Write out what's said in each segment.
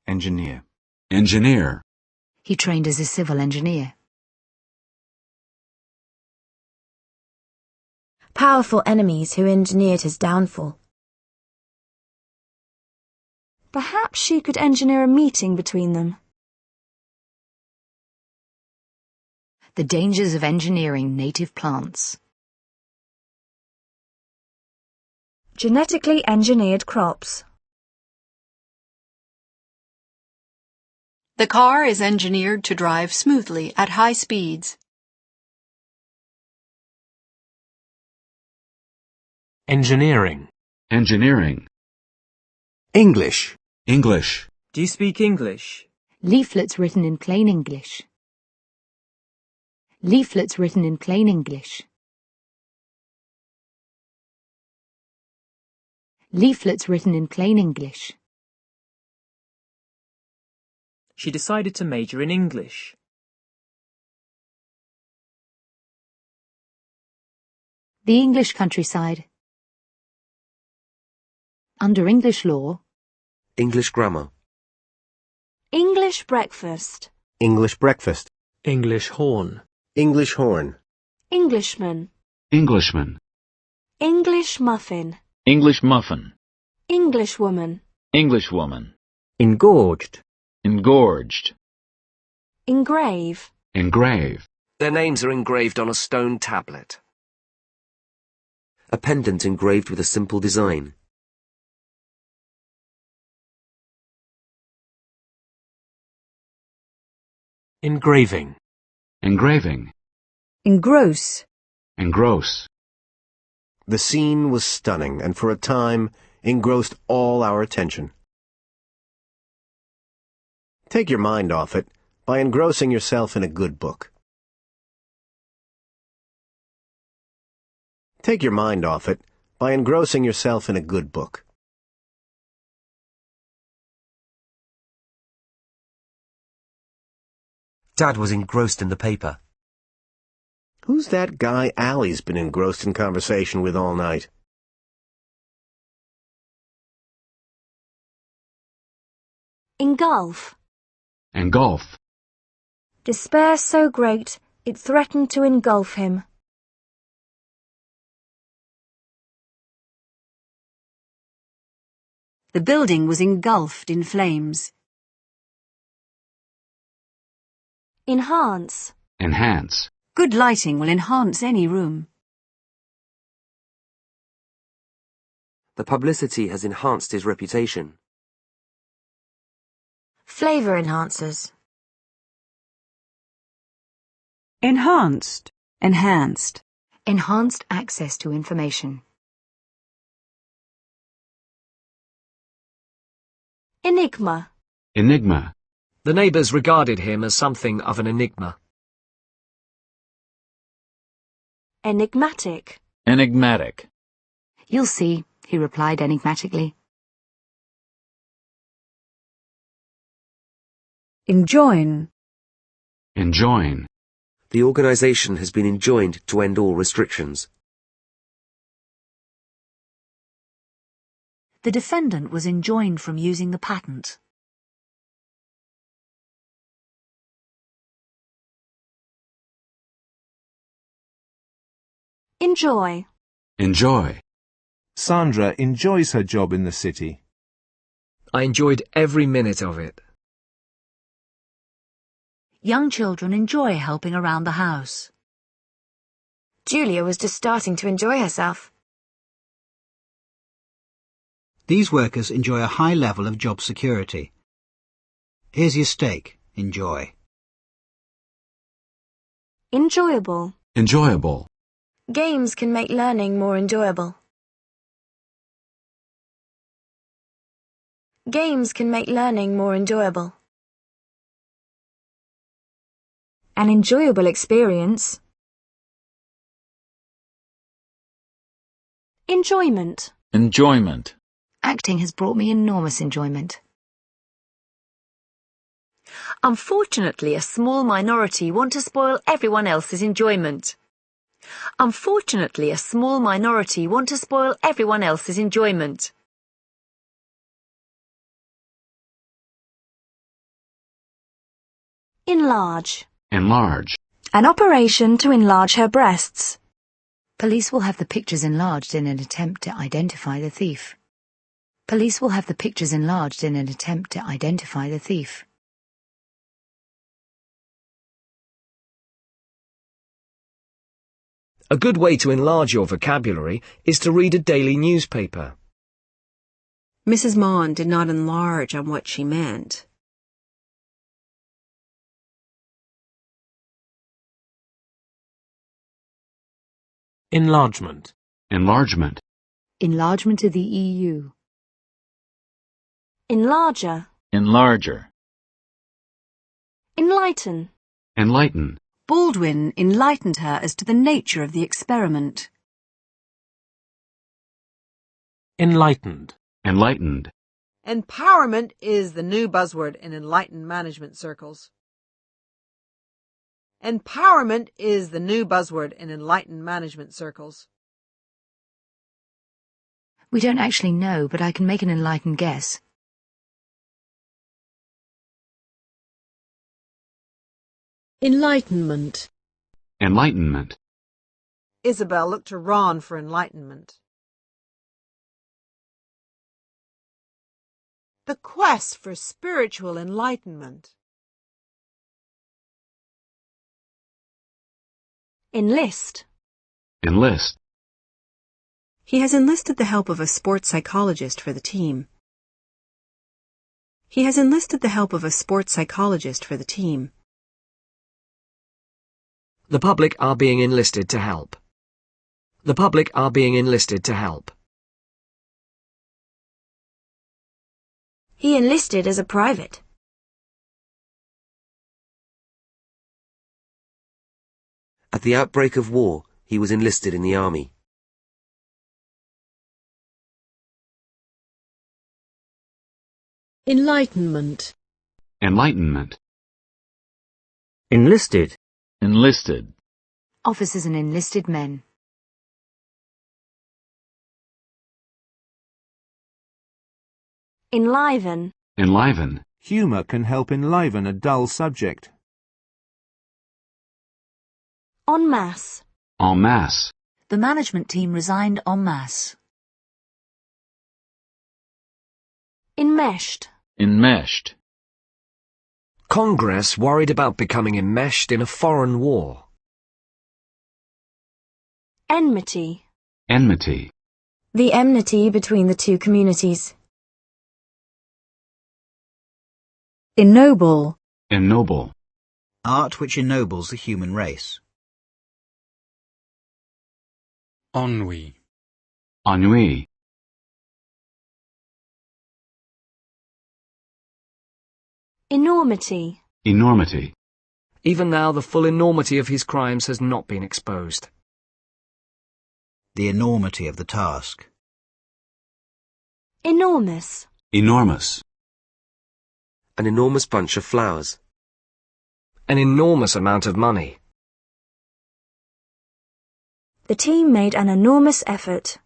Engineer. Engineer. He trained as a civil engineer. Powerful enemies who engineered his downfall. Perhaps she could engineer a meeting between them. The dangers of engineering native plants. Genetically engineered crops. The car is engineered to drive smoothly at high speeds. Engineering. Engineering. English. English. Do you speak English? Leaflets written in plain English. Leaflets written in plain English. Leaflets written in plain English. She decided to major in English. The English countryside. Under English law. English grammar. English breakfast. English breakfast. English horn. English horn. Englishman. Englishman. English muffin. English muffin. Englishwoman. Englishwoman. Engorged. Engorged. Engrave. Engrave. Their names are engraved on a stone tablet. A pendant engraved with a simple design. Engraving. Engraving. Engross. Engross. The scene was stunning and for a time engrossed all our attention. Take your mind off it by engrossing yourself in a good book. Take your mind off it by engrossing yourself in a good book. Dad was engrossed in the paper. Who's that guy Allie's been engrossed in conversation with all night? Engulf. Engulf. Despair so great it threatened to engulf him. The building was engulfed in flames. Enhance. Enhance. Good lighting will enhance any room. The publicity has enhanced his reputation. Flavor enhancers. Enhanced. Enhanced. Enhanced access to information. Enigma. Enigma. The neighbours regarded him as something of an enigma. Enigmatic. Enigmatic. You'll see, he replied enigmatically. Enjoin. Enjoin. The organisation has been enjoined to end all restrictions. The defendant was enjoined from using the patent. Enjoy. Enjoy. Sandra enjoys her job in the city. I enjoyed every minute of it. Young children enjoy helping around the house. Julia was just starting to enjoy herself. These workers enjoy a high level of job security. Here's your steak. Enjoy. Enjoyable. Enjoyable. Games can make learning more enjoyable. Games can make learning more enjoyable. An enjoyable experience. Enjoyment. Enjoyment. Acting has brought me enormous enjoyment. Unfortunately, a small minority want to spoil everyone else's enjoyment. Unfortunately, a small minority want to spoil everyone else's enjoyment. Enlarge. Enlarge. An operation to enlarge her breasts. Police will have the pictures enlarged in an attempt to identify the thief. Police will have the pictures enlarged in an attempt to identify the thief. A good way to enlarge your vocabulary is to read a daily newspaper. Mrs. Maughan did not enlarge on what she meant. Enlargement. Enlargement. Enlargement of the EU. Enlarger. Enlarger. Enlighten. Enlighten. Baldwin enlightened her as to the nature of the experiment. Enlightened. Enlightened. Empowerment is the new buzzword in enlightened management circles. Empowerment is the new buzzword in enlightened management circles. We don't actually know, but I can make an enlightened guess. Enlightenment. Enlightenment. Isabel looked to Ron for enlightenment. The quest for spiritual enlightenment. Enlist. Enlist. He has enlisted the help of a sports psychologist for the team. He has enlisted the help of a sports psychologist for the team. The public are being enlisted to help. The public are being enlisted to help. He enlisted as a private. At the outbreak of war, he was enlisted in the army. Enlightenment. Enlightenment. Enlisted. Enlisted. Officers and enlisted men. Enliven. Enliven. Humour can help enliven a dull subject. En masse. En masse. The management team resigned en masse. Enmeshed. Enmeshed. Congress worried about becoming enmeshed in a foreign war. Enmity. Enmity. The enmity between the two communities. Ennoble. Ennoble. Art which ennobles the human race. Ennui. Ennui. Enormity. Enormity. Even now the full enormity of his crimes has not been exposed. The enormity of the task. Enormous. Enormous. An enormous bunch of flowers. An enormous amount of money. The team made an enormous effort.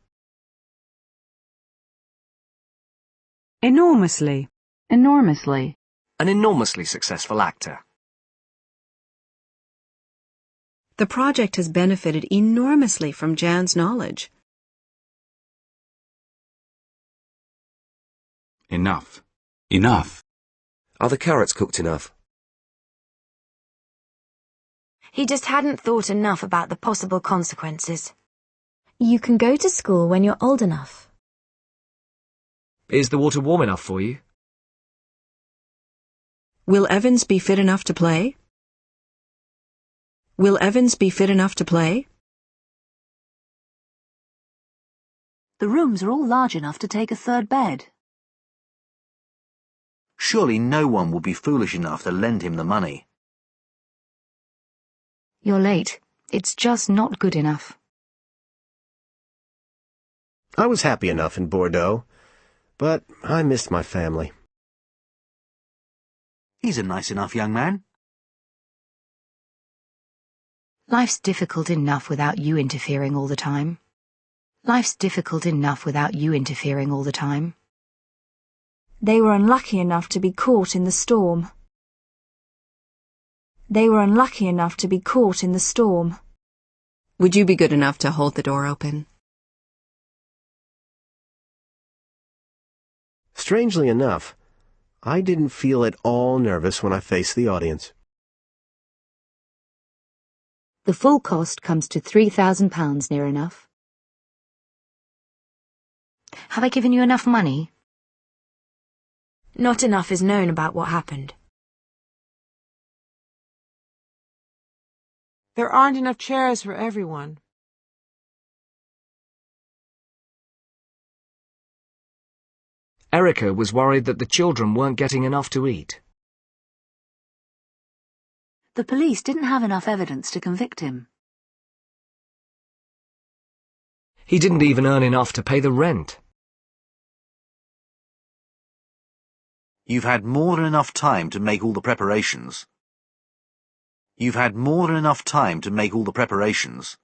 Enormously. Enormously. An enormously successful actor. The project has benefited enormously from Jan's knowledge. Enough. Enough. Are the carrots cooked enough? He just hadn't thought enough about the possible consequences. You can go to school when you're old enough. Is the water warm enough for you? Will Evans be fit enough to play? Will Evans be fit enough to play? The rooms are all large enough to take a third bed. Surely no one will be foolish enough to lend him the money. You're late. It's just not good enough. I was happy enough in Bordeaux, but I missed my family. He's a nice enough young man. Life's difficult enough without you interfering all the time. Life's difficult enough without you interfering all the time. They were unlucky enough to be caught in the storm. They were unlucky enough to be caught in the storm. Would you be good enough to hold the door open? Strangely enough, I didn't feel at all nervous when I faced the audience. The full cost comes to £3,000 near enough. Have I given you enough money? Not enough is known about what happened. There aren't enough chairs for everyone. Erica was worried that the children weren't getting enough to eat. The police didn't have enough evidence to convict him. He didn't even earn enough to pay the rent. You've had more than enough time to make all the preparations. You've had more than enough time to make all the preparations.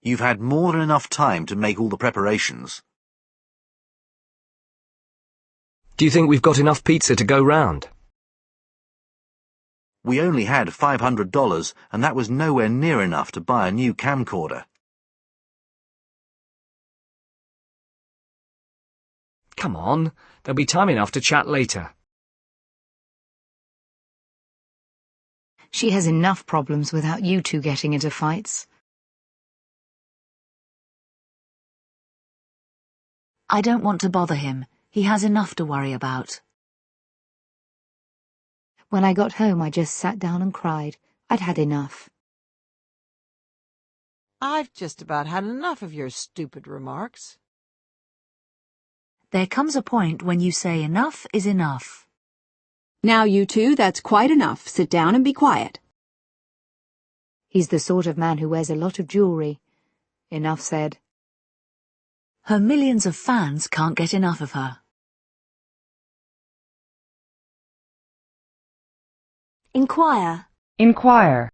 You've had more than enough time to make all the preparations. Do you think we've got enough pizza to go round? We only had $500, and that was nowhere near enough to buy a new camcorder. Come on, there'll be time enough to chat later. She has enough problems without you two getting into fights. I don't want to bother him. He has enough to worry about. When I got home, I just sat down and cried. I'd had enough. I've just about had enough of your stupid remarks. There comes a point when you say enough is enough. Now, you two, that's quite enough. Sit down and be quiet. He's the sort of man who wears a lot of jewellery. Enough said. Her millions of fans can't get enough of her. Inquire. Inquire.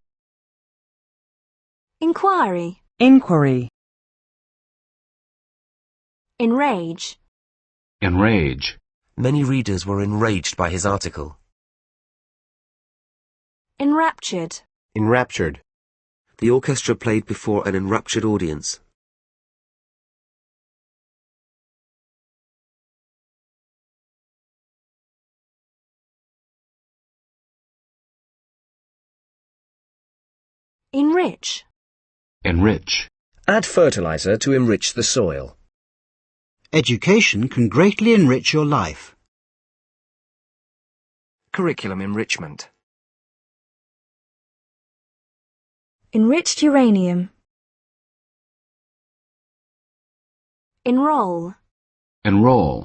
Inquiry. Inquiry. Enrage. Enrage. Many readers were enraged by his article. Enraptured. Enraptured. The orchestra played before an enraptured audience. Enrich. Enrich. Add fertilizer to enrich the soil. Education can greatly enrich your life. Curriculum enrichment. Enriched uranium. Enroll. Enroll.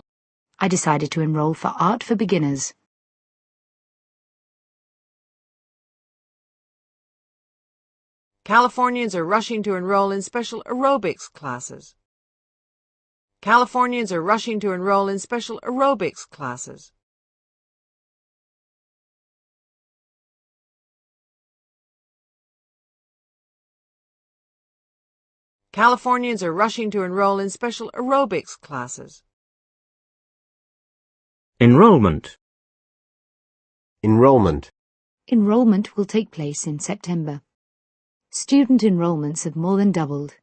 I decided to enroll for Art for Beginners. Californians are rushing to enroll in special aerobics classes. Californians are rushing to enroll in special aerobics classes. Californians are rushing to enroll in special aerobics classes. Enrollment. Enrollment. Enrollment will take place in September. Student enrollments have more than doubled.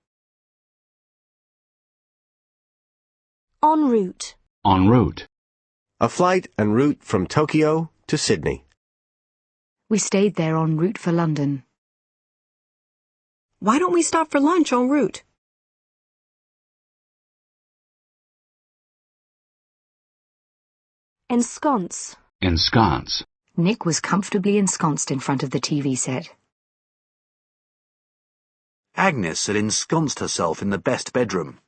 En route. En route. A flight en route from Tokyo to Sydney. We stayed there en route for London. Why don't we stop for lunch en route? Ensconce. Ensconce. Nick was comfortably ensconced in front of the TV set. Agnes had ensconced herself in the best bedroom.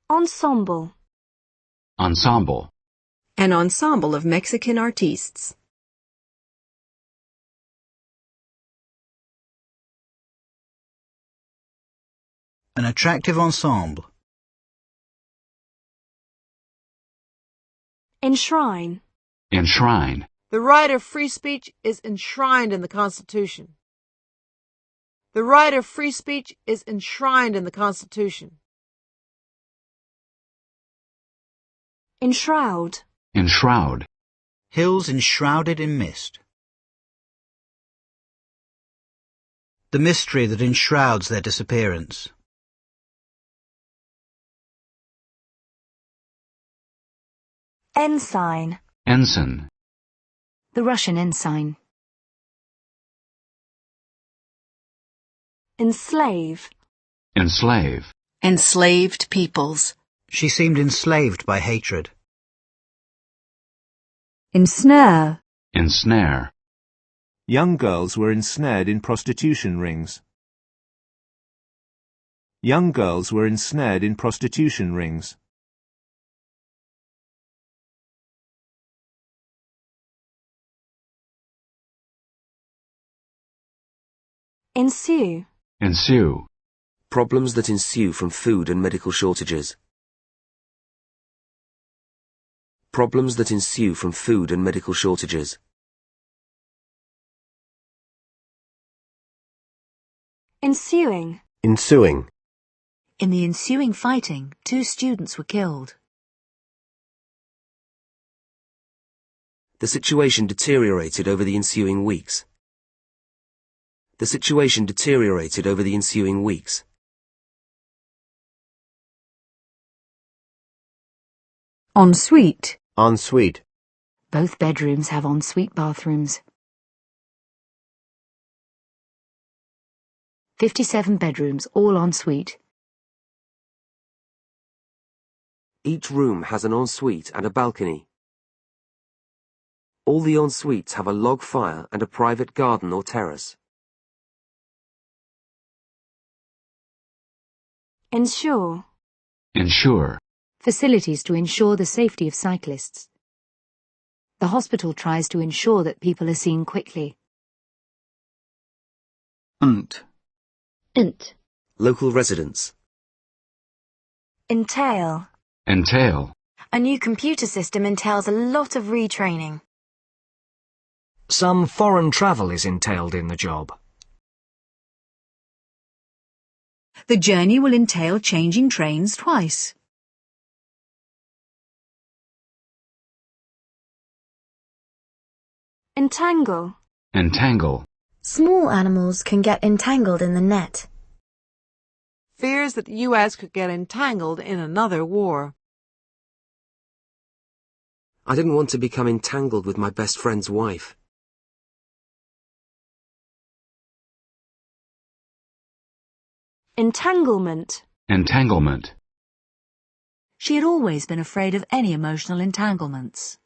Ensemble. Ensemble. An ensemble of Mexican artistes. An attractive ensemble. Enshrine. Enshrine. The right of free speech is enshrined in the Constitution. The right of free speech is enshrined in the Constitution. Enshroud. Enshroud. Hills enshrouded in mist. The mystery that enshrouds their disappearance. Ensign. Ensign. The Russian ensign. Enslave. Enslave. Enslaved peoples. She seemed enslaved by hatred. Ensnare. Ensnare. Young girls were ensnared in prostitution rings. Young girls were ensnared in prostitution rings. Ensue. Ensue. Problems that ensue from food and medical shortages. Problems that ensue from food and medical shortages. Ensuing. Ensuing. In the ensuing fighting, 2 students were killed. The situation deteriorated over the ensuing weeks. The situation deteriorated over the ensuing weeks. Ensuite. Ensuite. Both bedrooms have ensuite bathrooms. 57 bedrooms, all ensuite. Each room has an ensuite and a balcony. All the ensuites have a log fire and a private garden or terrace. Ensure. Ensure. Facilities to ensure the safety of cyclists. The hospital tries to ensure that people are seen quickly. Int. Local residents. Entail. Entail. A new computer system entails a lot of retraining. Some foreign travel is entailed in the job. The journey will entail changing trains twice. Entangle. Entangle. Small animals can get entangled in the net. Fears that the U.S. could get entangled in another war. I didn't want to become entangled with my best friend's wife. Entanglement. Entanglement. She had always been afraid of any emotional entanglements.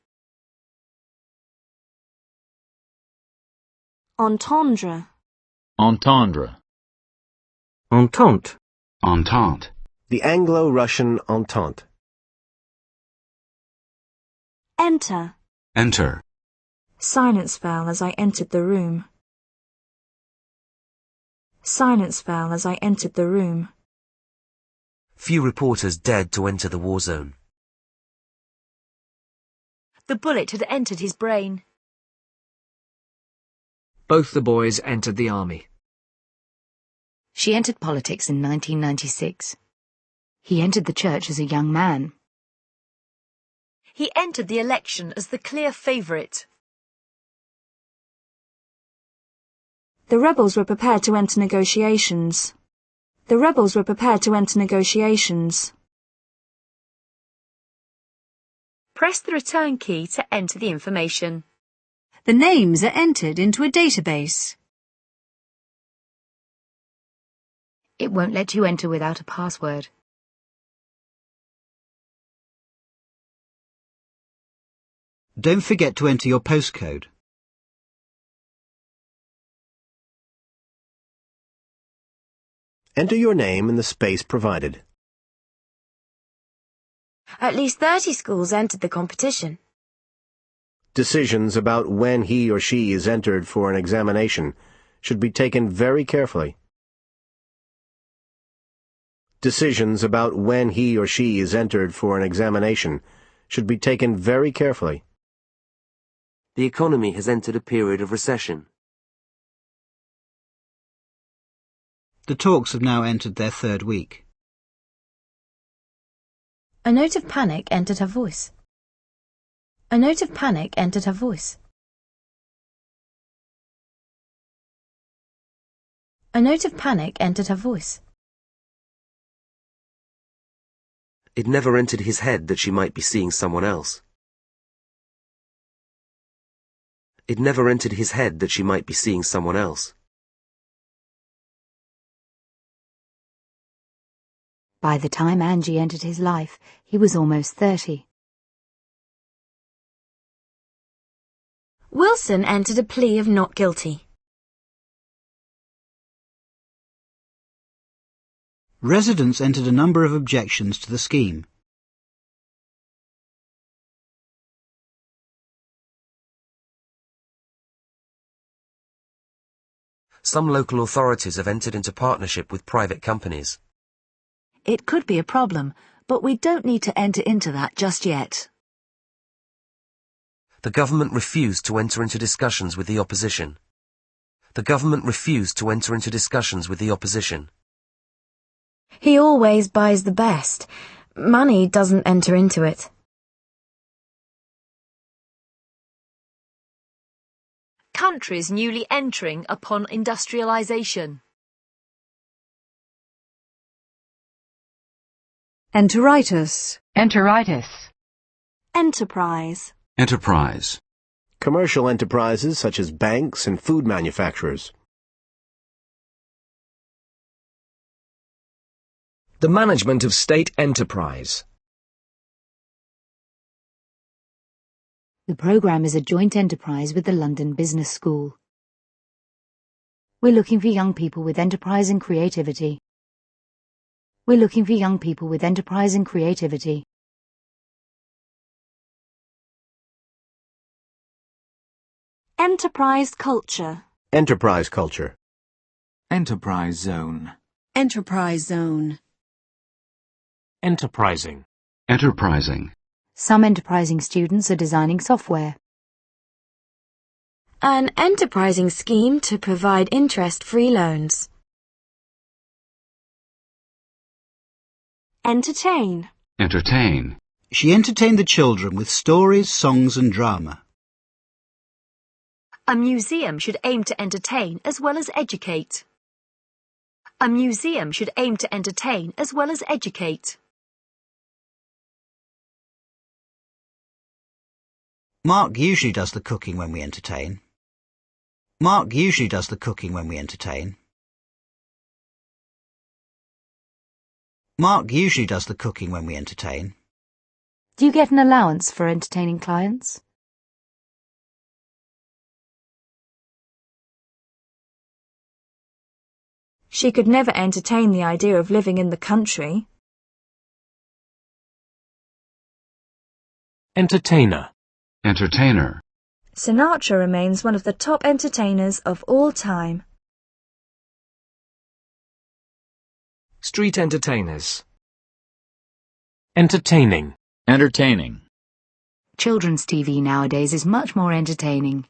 Entendre. Entendre. Entente. Entente. The Anglo-Russian Entente. Enter. Enter. Silence fell as I entered the room. Silence fell as I entered the room. Few reporters dared to enter the war zone. The bullet had entered his brain. Both the boys entered the army. She entered politics in 1996. He entered the church as a young man. He entered the election as the clear favourite. The rebels were prepared to enter negotiations. The rebels were prepared to enter negotiations. Press the return key to enter the information. The names are entered into a database. It won't let you enter without a password. Don't forget to enter your postcode. Enter your name in the space provided. At least 30 schools entered the competition. Decisions about when he or she is entered for an examination should be taken very carefully. Decisions about when he or she is entered for an examination should be taken very carefully. The economy has entered a period of recession. The talks have now entered their 3rd week. A note of panic entered her voice. A note of panic entered her voice. A note of panic entered her voice. It never entered his head that she might be seeing someone else. It never entered his head that she might be seeing someone else. By the time Angie entered his life, he was almost 30. Wilson entered a plea of not guilty. Residents entered a number of objections to the scheme. Some local authorities have entered into partnership with private companies. It could be a problem, but we don't need to enter into that just yet. The government refused to enter into discussions with the opposition. The government refused to enter into discussions with the opposition. He always buys the best. Money doesn't enter into it. Countries newly entering upon industrialization. Enteritis. Enteritis. Enterprise. Enterprise. Commercial enterprises such as banks and food manufacturers. The management of state enterprise. The programme is a joint enterprise with the London Business School. We're looking for young people with enterprise and creativity. We're looking for young people with enterprise and creativity. Enterprise culture. Enterprise culture. Enterprise zone. Enterprise zone. Enterprising. Enterprising. Some enterprising students are designing software. An enterprising scheme to provide interest-free loans. Entertain. Entertain. She entertained the children with stories, songs and drama. A museum should aim to entertain as well as educate. A museum should aim to entertain as well as educate. Mark usually does the cooking when we entertain. Mark usually does the cooking when we entertain. Mark usually does the cooking when we entertain. Do you get an allowance for entertaining clients? She could never entertain the idea of living in the country. Entertainer. Entertainer. Sinatra remains one of the top entertainers of all time. Street entertainers. Entertaining. Entertaining. Children's TV nowadays is much more entertaining.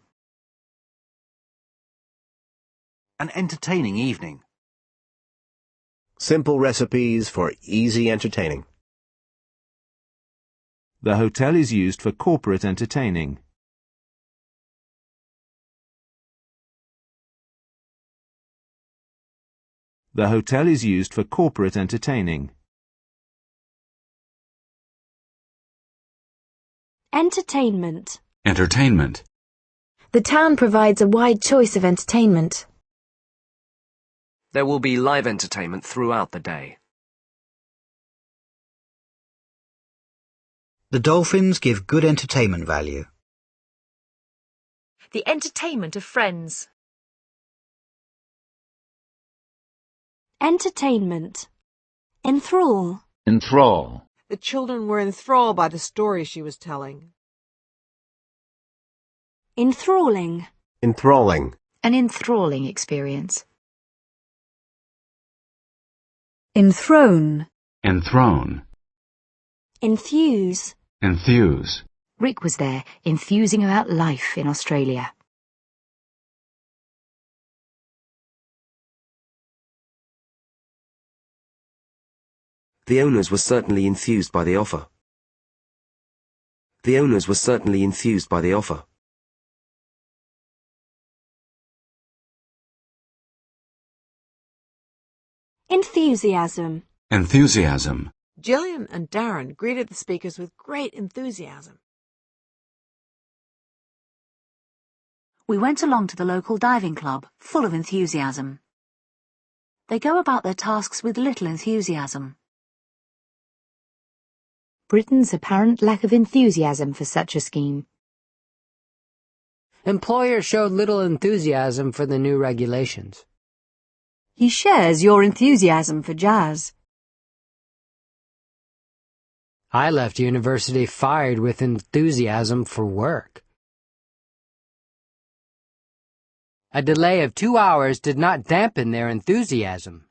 An entertaining evening. Simple recipes for easy entertaining. The hotel is used for corporate entertaining. The hotel is used for corporate entertaining. Entertainment. Entertainment. The town provides a wide choice of entertainment. There will be live entertainment throughout the day. The dolphins give good entertainment value. The entertainment of friends. Entertainment. Enthrall. Enthrall. The children were enthralled by the story she was telling. Enthralling. Enthralling. An enthralling experience. Enthrone. Enthrone. Enthuse. Enthuse. Rick was there, enthusing about life in Australia. The owners were certainly enthused by the offer. The owners were certainly enthused by the offer. Enthusiasm. Enthusiasm. Gillian and Darren greeted the speakers with great enthusiasm. We went along to the local diving club, full of enthusiasm. They go about their tasks with little enthusiasm. Britain's apparent lack of enthusiasm for such a scheme. Employer showed little enthusiasm for the new regulations. He shares your enthusiasm for jazz. I left university fired with enthusiasm for work. A delay of 2 hours did not dampen their enthusiasm.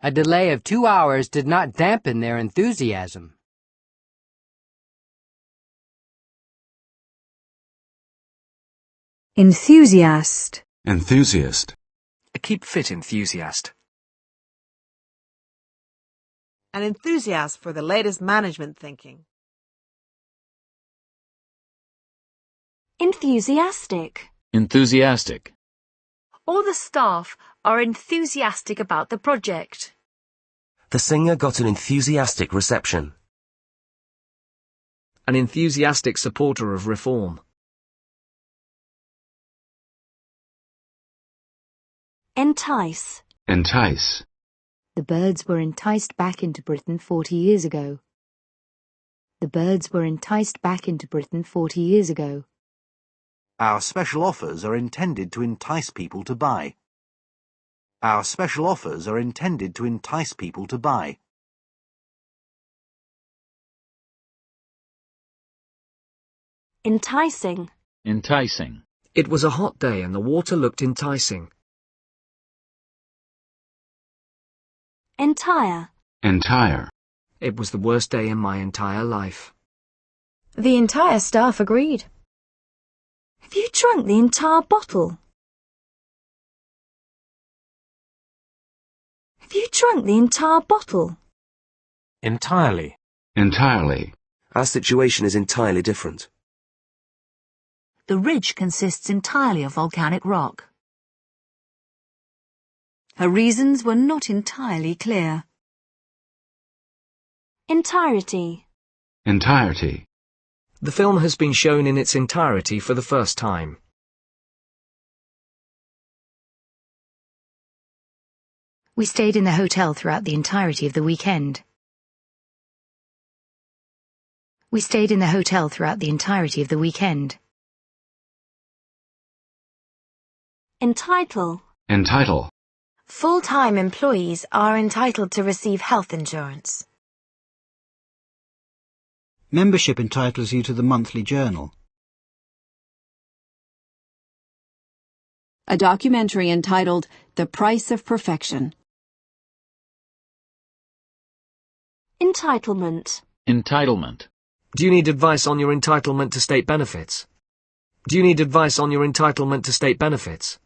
A delay of 2 hours did not dampen their enthusiasm. Enthusiast. Enthusiast. A keep fit enthusiast. An enthusiast for the latest management thinking. Enthusiastic. Enthusiastic. All the staff are enthusiastic about the project. The singer got an enthusiastic reception. An enthusiastic supporter of reform. Entice. Entice. The birds were enticed back into Britain 40 years ago. The birds were enticed back into Britain 40 years ago. Our special offers are intended to entice people to buy. Our special offers are intended to entice people to buy. Enticing. Enticing. It was a hot day and the water looked enticing. Entire. Entire. It was the worst day in my entire life. The entire staff agreed. Have you drunk the entire bottle? Have you drunk the entire bottle? Entirely. Entirely. Our situation is entirely different. The ridge consists entirely of volcanic rock. Her reasons were not entirely clear. Entirety. Entirety. The film has been shown in its entirety for the first time. We stayed in the hotel throughout the entirety of the weekend. We stayed in the hotel throughout the entirety of the weekend. Entitle. Entitle. Full-time employees are entitled to receive health insurance. Membership entitles you to the monthly journal. A documentary entitled The Price of Perfection. Entitlement. Entitlement. Do you need advice on your entitlement to state benefits? Do you need advice on your entitlement to state benefits?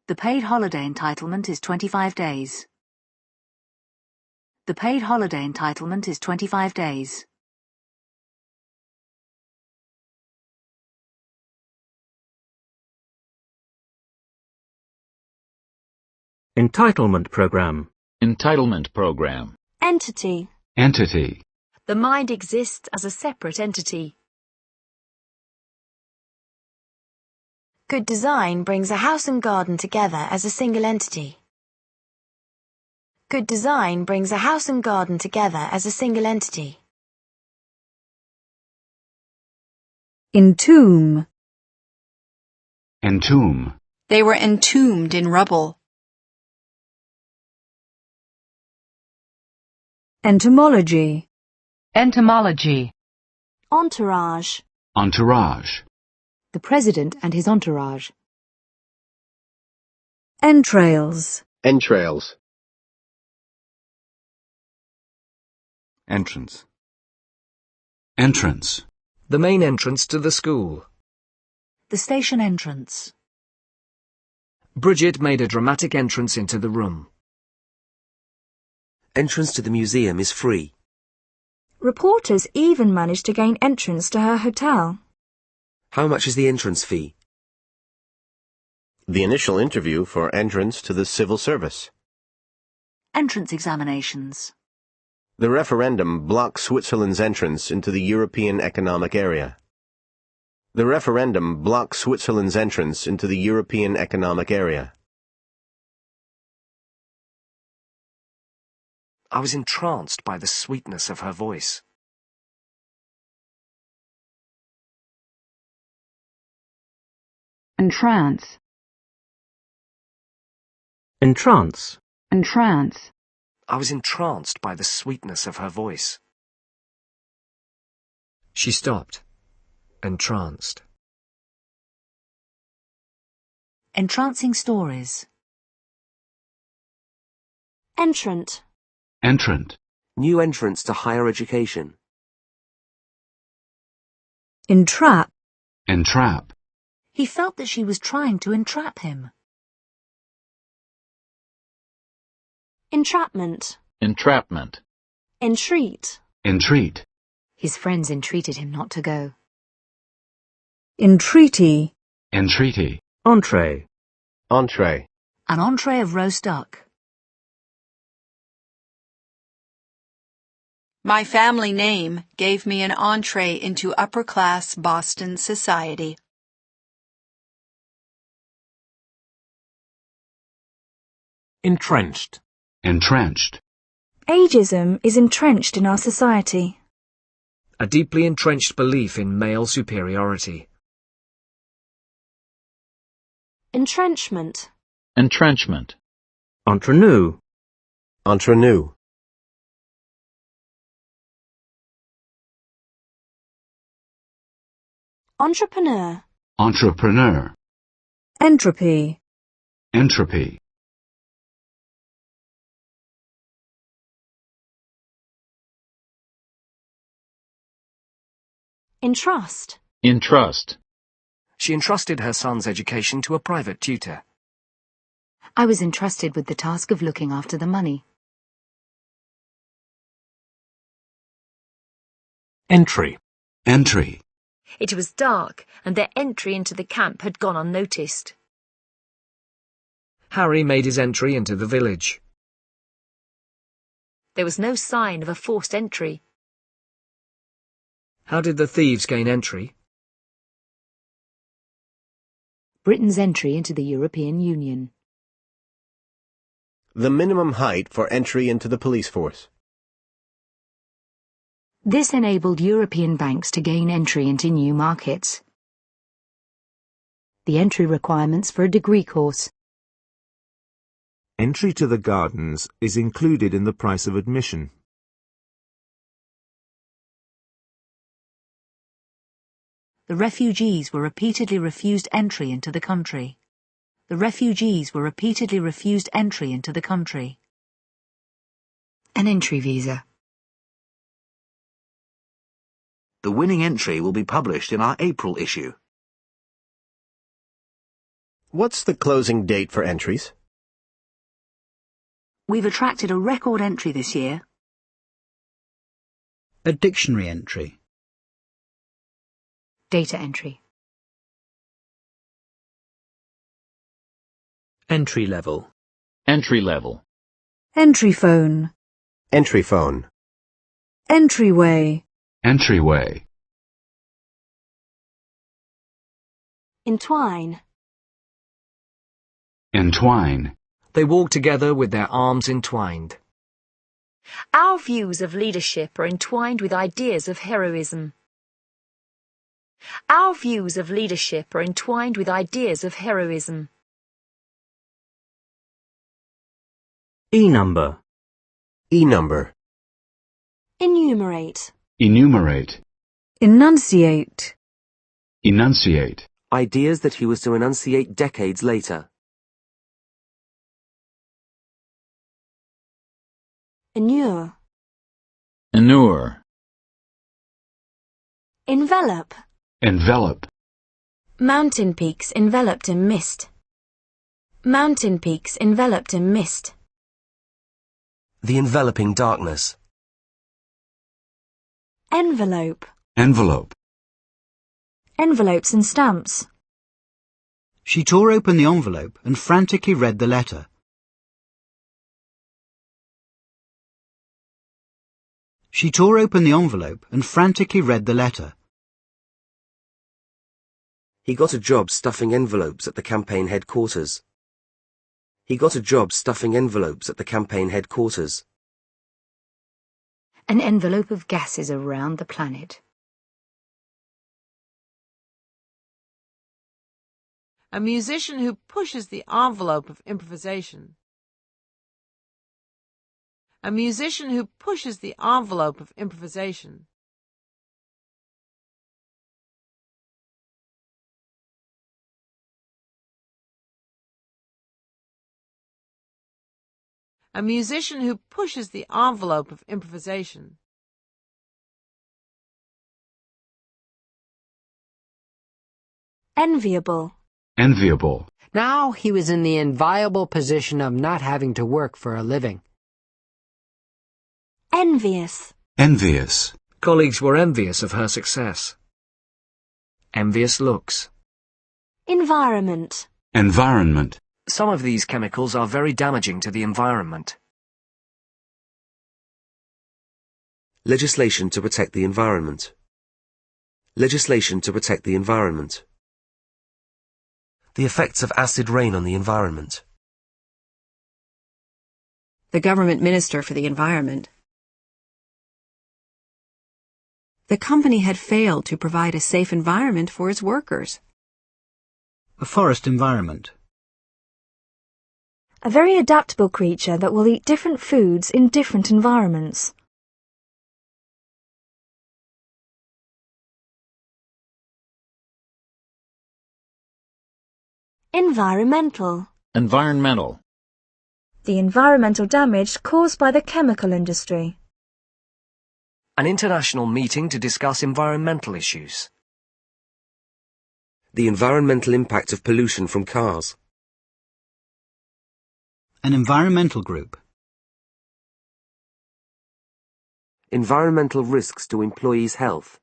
The paid holiday entitlement is 25 days. The paid holiday entitlement is 25 days. Entitlement program. Entitlement program. Entity. Entity. The mind exists as a separate entity. Good design brings a house and garden together as a single entity. Good design brings a house and garden together as a single entity. Entomb. Entomb. They were entombed in rubble. Entomology. Entomology. Entourage. Entourage. The president and his entourage. Entrails. Entrails. Entrance. Entrance. The main entrance to the school. The station entrance. Bridget made a dramatic entrance into the room. Entrance to the museum is free. Reporters even managed to gain entrance to her hotel. How much is the entrance fee? The initial interview for entrance to the civil service. Entrance examinations. The referendum blocks Switzerland's entrance into the European Economic Area. The referendum blocks Switzerland's entrance into the European Economic Area. I was entranced by the sweetness of her voice. Entrance. Entrance. Entrance. I was entranced by the sweetness of her voice. She stopped, entranced. Entrancing stories. Entrant. Entrant. New entrance to higher education. Entrap. Entrap. He felt that she was trying to entrap him. Entrapment. Entrapment. Entreat. Entreat. His friends entreated him not to go. Entreaty. Entreaty. Entree. Entree. An entree of roast duck. My family name gave me an entree into upper-class Boston society. Entrenched. Entrenched. Ageism is entrenched in our society. A deeply entrenched belief in male superiority. Entrenchment. Entrenchment. Entre nous. Entre nous. Entrepreneur. Entrepreneur. Entropy. Entropy. Entrust. Entrust. She entrusted her son's education to a private tutor. I was entrusted with the task of looking after the money. Entry. Entry. It was dark, and their entry into the camp had gone unnoticed. Harry made his entry into the village. There was no sign of a forced entry. How did the thieves gain entry? Britain's entry into the European Union. The minimum height for entry into the police force. This enabled European banks to gain entry into new markets. The entry requirements for a degree course. Entry to the gardens is included in the price of admission. The refugees were repeatedly refused entry into the country. The refugees were repeatedly refused entry into the country. An entry visa. The winning entry will be published in our April issue. What's the closing date for entries? We've attracted a record entry this year. A dictionary entry. Data entry. Entry level. Entry level. Entry phone. Entry phone. Entryway. Entryway. Entwine. Entwine. They walked together with their arms entwined. Our views of leadership are entwined with ideas of heroism. Our views of leadership are entwined with ideas of heroism. E-number. E-number. Enumerate. Enumerate. Enunciate. Enunciate. Ideas that he was to enunciate decades later. Inure. Inure. Envelop. Envelop. Mountain peaks enveloped in mist. Mountain peaks enveloped in mist. The enveloping darkness. Envelope. Envelope. Envelopes and stamps. She tore open the envelope and frantically read the letter. She tore open the envelope and frantically read the letter. He got a job stuffing envelopes at the campaign headquarters. He got a job stuffing envelopes at the campaign headquarters. An envelope of gases around the planet. A musician who pushes the envelope of improvisation. A musician who pushes the envelope of improvisation. A musician who pushes the envelope of improvisation. Enviable. Enviable. Now he was in the enviable position of not having to work for a living. Envious. Envious. Colleagues were envious of her success. Envious looks. Environment. Environment. Some of these chemicals are very damaging to the environment. Legislation to protect the environment. Legislation to protect the environment. The effects of acid rain on the environment. The government minister for the environment. The company had failed to provide a safe environment for its workers. A forest environment. A very adaptable creature that will eat different foods in different environments. Environmental. Environmental. The environmental damage caused by the chemical industry. An international meeting to discuss environmental issues. The environmental impact of pollution from cars. An environmental group. Environmental risks to employees' health.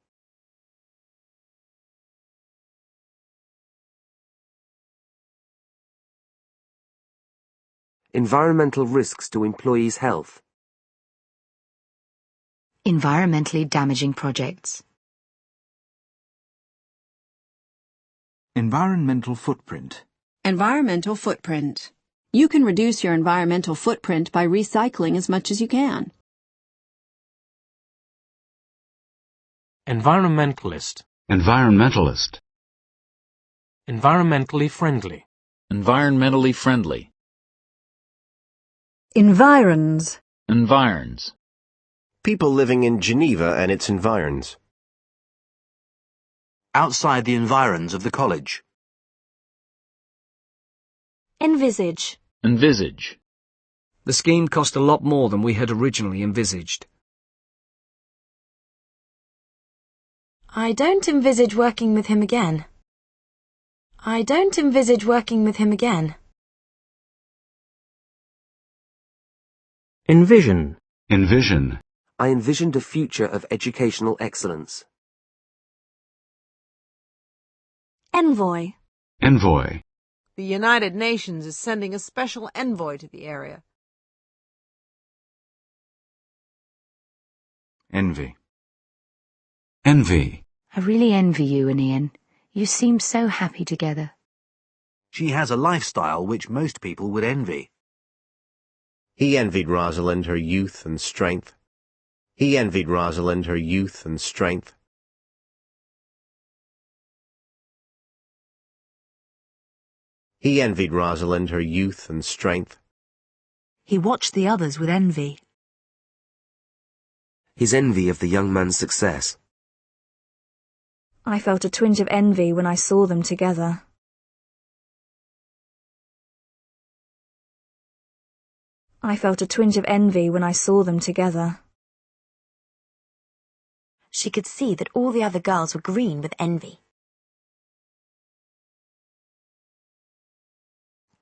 Environmental risks to employees' health. Environmentally damaging projects. Environmental footprint. Environmental footprint. You can reduce your environmental footprint by recycling as much as you can. Environmentalist. Environmentalist. Environmentally friendly. Environmentally friendly. Environs. Environs. People living in Geneva and its environs. Outside the environs of the college. Envisage. Envisage. The scheme cost a lot more than we had originally envisaged. I don't envisage working with him again. I don't envisage working with him again. Envision. Envision. I envisioned a future of educational excellence. Envoy. Envoy. The United Nations is sending a special envoy to the area. Envy. Envy. I really envy you and Ian. You seem so happy together. She has a lifestyle which most people would envy. He envied Rosalind her youth and strength. He envied Rosalind her youth and strength. He envied Rosalind her youth and strength. He watched the others with envy. His envy of the young man's success. I felt a twinge of envy when I saw them together. I felt a twinge of envy when I saw them together. She could see that all the other girls were green with envy.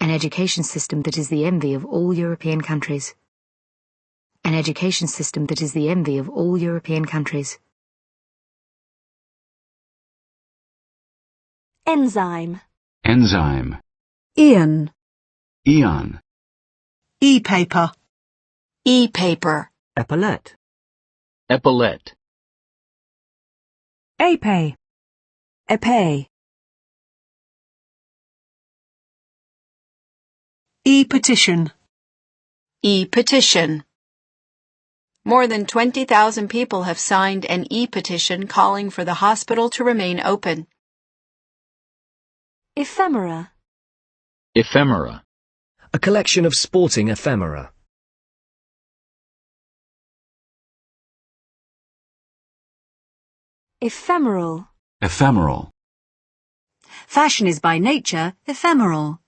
An education system that is the envy of all European countries. An education system that is the envy of all European countries. Enzyme. Enzyme. Eon. Eon. E-paper. E-paper. Epaulette. Epaulette. Épée. Épée. E-petition. E-petition. More than 20,000 people have signed an e-petition calling for the hospital to remain open. Ephemera. Ephemera. A collection of sporting ephemera. Ephemeral. Ephemeral. Fashion is by nature ephemeral.